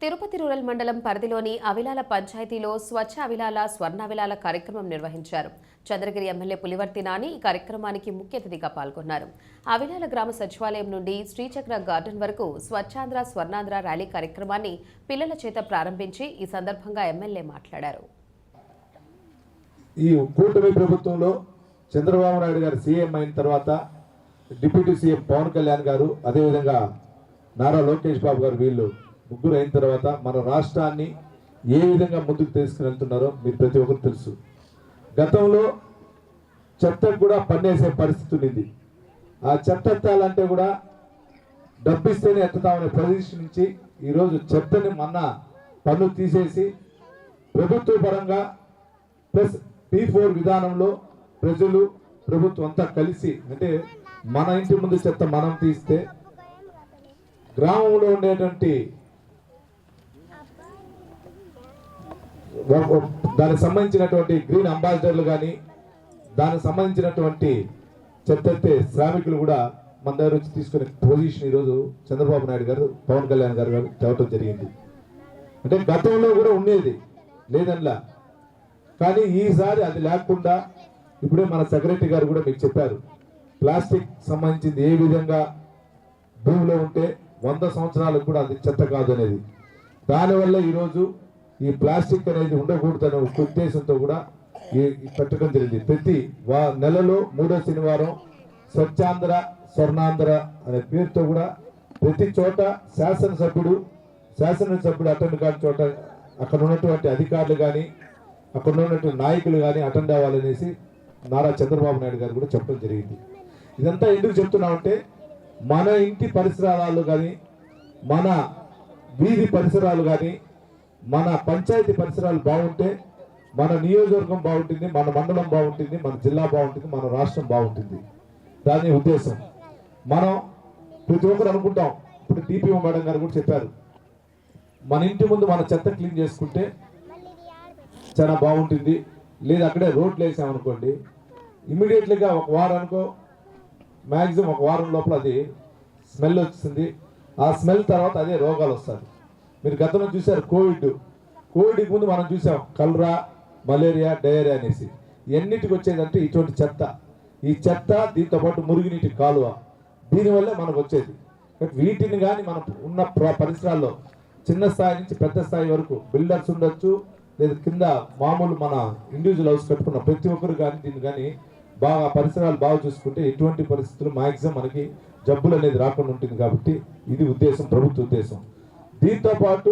Tirupati rural మండలం పరిధిలోని అవిలాల పంచాయతీలో స్వచ్ఛ అవిలాల స్వర్ణావిలాల కార్యక్రమం నిర్వహించారు. చంద్రగిరి ఎమ్మెల్యే పులివర్తి నాని ఈ కార్యక్రమానికి ముఖ్య అతిథిగా పాల్గొన్నారు. అవిలాల గ్రామ సచివాలయం నుండి శ్రీచక్ర గార్డెన్ వరకు స్వచ్ఛాంధ్ర స్వర్ణాంధ్ర ర్యాలీ కార్యక్రమాన్ని పిల్లల చేత ప్రారంభించి ఈ సందర్భంగా ఎమ్మెల్యే మాట్లాడారు. ఈ కూటమి ప్రభుత్వంలో చంద్రబాబు నాయుడు గారు సీఎం అయిన తర్వాత డిప్యూటీ సీఎం పవన్ కళ్యాణ్ గారు, అదేవిధంగా నారా లోకేష్ బాబు గారు వీళ్ళు ముగ్గురు అయిన తర్వాత మన రాష్ట్రాన్ని ఏ విధంగా ముందుకు తీసుకుని వెళ్తున్నారో మీరు ప్రతి ఒక్కరు తెలుసు. గతంలో చెత్తకు కూడా పన్నేసే పరిస్థితి ఉంది. ఆ చెత్త ఎత్తాలంటే కూడా డబ్బిస్తేనే ఎత్తుతామనే పొజిషన్ నుంచి ఈరోజు చెత్తని మన పన్ను తీసేసి ప్రభుత్వ పరంగా ప్లస్ P4 విధానంలో ప్రజలు ప్రభుత్వం అంతా కలిసి, అంటే మన ఇంటి ముందు చెత్త మనం తీస్తే గ్రామంలో ఉండేటువంటి దానికి సంబంధించినటువంటి గ్రీన్ అంబాసిడర్లు కానీ దానికి సంబంధించినటువంటి చెత్త శ్రామికులు కూడా మన దగ్గర వచ్చి తీసుకునే పొజిషన్ ఈరోజు చంద్రబాబు నాయుడు గారు, పవన్ కళ్యాణ్ గారు తేవటం జరిగింది. అంటే గతంలో కూడా ఉండేది లేదనిలా, కానీ ఈసారి అది లేకుండా ఇప్పుడే మన సెక్రటరీ గారు కూడా మీకు చెప్పారు, ప్లాస్టిక్ సంబంధించింది ఏ విధంగా భూమిలో ఉంటే 100 సంవత్సరాలకు కూడా అది చెత్త కాదు అనేది. దానివల్ల ఈరోజు ఈ ప్లాస్టిక్ అనేది ఉండకూడదనే ఉద్దేశంతో కూడా పెట్టడం జరిగింది. ప్రతి నెలలో 3వ శనివారం స్వచ్ఛాంధ్ర స్వర్ణాంధ్ర అనే పేరుతో కూడా ప్రతి చోట శాసనసభ్యుడు అటెండ్ కాని చోట అక్కడ ఉన్నటువంటి అధికారులు కానీ అక్కడ ఉన్నటువంటి నాయకులు కానీ అటెండ్ అవ్వాలనేసి నారా చంద్రబాబు నాయుడు గారు కూడా చెప్పడం జరిగింది. ఇదంతా ఎందుకు చెప్తున్నామంటే మన ఇంటి పరిసరాలు కానీ, మన వీధి పరిసరాలు కానీ, మన పంచాయతీ పరిసరాలు బాగుంటే మన నియోజకవర్గం బాగుంటుంది, మన మండలం బాగుంటుంది, మన జిల్లా బాగుంటుంది, మన రాష్ట్రం బాగుంటుంది. దాని ఉద్దేశం. మనం ప్రతి ఒక్కరు అనుకుంటాం, ఇప్పుడు టీపీఓ మేడం గారు కూడా చెప్పారు, మన ఇంటి ముందు మన చెత్త క్లీన్ చేసుకుంటే చాలా బాగుంటుంది. లేదా అక్కడే రోడ్లు వేసామనుకోండి, ఇమ్మీడియట్లీగా ఒక వారానికో మ్యాక్సిమం ఒక వారం లోపల అది స్మెల్ వస్తుంది. ఆ స్మెల్ తర్వాత అదే రోగాలు వస్తాయి. మీరు గతంలో చూశారు కోవిడ్కి ముందు మనం చూసాం కలరా, మలేరియా, డయేరియా అనేసి. ఎన్నిటికి వచ్చేదంటే ఇటువంటి చెత్త. ఈ చెత్త దీంతో పాటు మురుగునీటి కాలువ, దీనివల్లే మనకు వచ్చేది. వీటిని కానీ మనం ఉన్న పరిసరాల్లో చిన్న స్థాయి నుంచి పెద్ద స్థాయి వరకు బిల్డర్స్ ఉండొచ్చు, లేదా కింద మామూలు మన ఇండివిజువల్ హౌస్ కట్టుకున్న ప్రతి ఒక్కరు కానీ దీన్ని కానీ బాగా పరిసరాలు బాగా చూసుకుంటే ఎటువంటి పరిస్థితులు మ్యాక్సిమం మనకి జబ్బులు అనేది రాకుండా ఉంటుంది. కాబట్టి ఇది ఉద్దేశం, ప్రభుత్వ ఉద్దేశం. దీంతో పాటు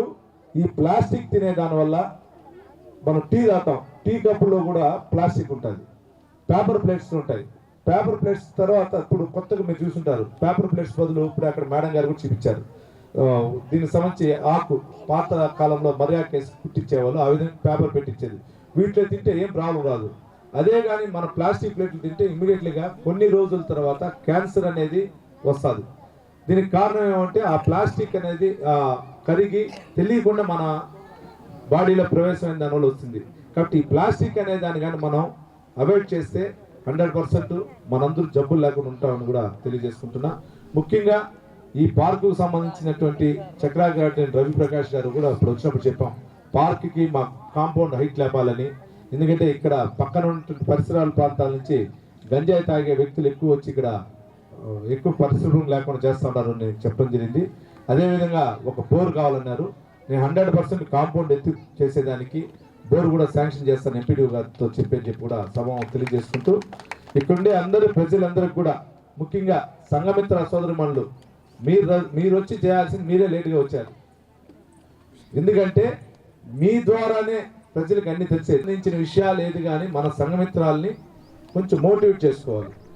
ఈ ప్లాస్టిక్ తినే దానివల్ల మనం టీ తాగుతాం, టీ కప్పులో కూడా ప్లాస్టిక్ ఉంటుంది, పేపర్ ప్లేట్స్ ఉంటాయి. పేపర్ ప్లేట్స్ తర్వాత ఇప్పుడు కొత్తగా మీరు చూసుంటారు, పేపర్ ప్లేట్స్ బదులు ఇప్పుడు అక్కడ మేడం గారు కూడా చూపించారు, దీనికి సంబంధించి ఆకు పాత కాలంలో మర్యాద కేసు పుట్టించేవాళ్ళు, ఆ విధంగా పేపర్ పెట్టించేది. వీటిలో తింటే ఏం ప్రాబ్లం రాదు. అదే కానీ మన ప్లాస్టిక్ ప్లేట్లు తింటే ఇమ్మీడియట్లీగా కొన్ని రోజుల తర్వాత క్యాన్సర్ అనేది వస్తుంది. దీనికి కారణం ఏమంటే ఆ ప్లాస్టిక్ అనేది కరిగి తెలియకుండా మన బాడీలో ప్రవేశమైన దానివల్ల వస్తుంది. కాబట్టి ఈ ప్లాస్టిక్ అనే దాన్ని కానీ మనం అవాయిడ్ చేస్తే 100% మనందరూ జబ్బులు లేకుండా ఉంటామని కూడా తెలియజేసుకుంటున్నా. ముఖ్యంగా ఈ పార్కుకు సంబంధించినటువంటి చక్రా గార్డెన్ రవి ప్రకాష్ గారు కూడా ఇప్పుడు వచ్చినప్పుడు చెప్పాం, పార్క్కి మా కాంపౌండ్ హైట్ లేపాలని. ఎందుకంటే ఇక్కడ పక్కన ఉన్నటువంటి పరిసరాల ప్రాంతాల నుంచి గంజాయి తాగే వ్యక్తులు ఎక్కువ వచ్చి ఇక్కడ ఎక్కువ పరిశుభ్రం లేకుండా చేస్తున్నారు అని చెప్పడం జరిగింది. అదేవిధంగా ఒక బోర్ కావాలన్నారు. నేను 100% కాంపౌండ్ ఎత్తి చేసేదానికి బోర్ కూడా శాంక్షన్ చేస్తాను ఎంపీడీ గారితో చెప్పి కూడా సభ తెలియజేసుకుంటూ, ఇక్కడుండే అందరూ ప్రజలందరికీ కూడా ముఖ్యంగా సంఘమిత్ర సోదరిమణులు మీరు వచ్చి చేయాల్సింది మీరే లేటుగా వచ్చారు. ఎందుకంటే మీ ద్వారానే ప్రజలకు అన్ని తెలిసే విషయాలు ఏది కానీ మన సంఘమిత్రాలని కొంచెం మోటివేట్ చేసుకోవాలి.